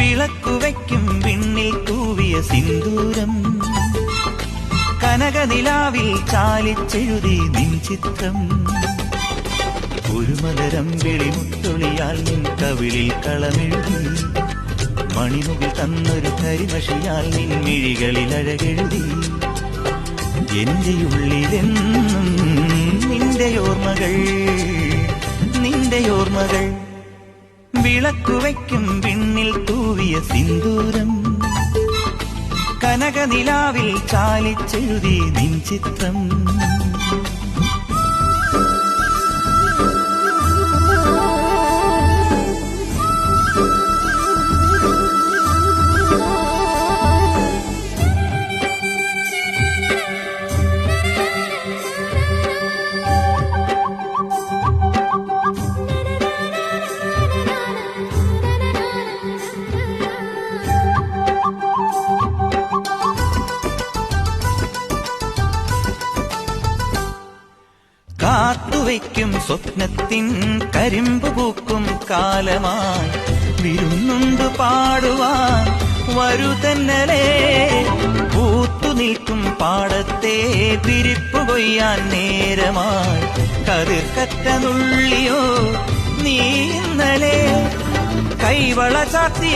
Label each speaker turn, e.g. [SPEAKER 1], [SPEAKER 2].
[SPEAKER 1] വിളക്കുവയ്ക്കും വിണ്ണിൽ തൂവിയ സിന്ദൂരം, കനകനിലാവിൽ ചാലിച്ചെഴുതി നിൻ ചിത്രം. ഒരു മലരം വിളിമുത്തൊളിയാൽ നിൻ കവിളിൽ കളമെഴുതി, മണിമുകിൽ തന്നൊരു കരിമഷിയാൽ നിൻ മിഴികളിൽ അഴകെഴുതി. എന്റെ ഉള്ളിലെന്നും നിന്റെ ഓർമ്മകൾ, നിന്റെ ഓർമ്മകൾ. വിളക്കുവയ്ക്കും വിണ്ണിൽ തൂവിയ സിന്ദൂരം, കനകനിലാവിൽ ചാലിച്ചെഴുതി നിൻ ചിത്രം. കാത്തുവയ്ക്കും സ്വപ്നത്തിൻ കരിമ്പു പൂക്കും കാലമായി, വിരുന്നുണ്ട് പാടുവാൻ വരുതന്നലേ. പൂത്തു നിൽക്കും പാടത്തെ പിരിപ്പു കൊയ്യാൻ നേരമായി, കതിർക്കറ്റ നുള്ളിയോ നീ ഇന്നലെ. കൈവള ചാർത്തിയ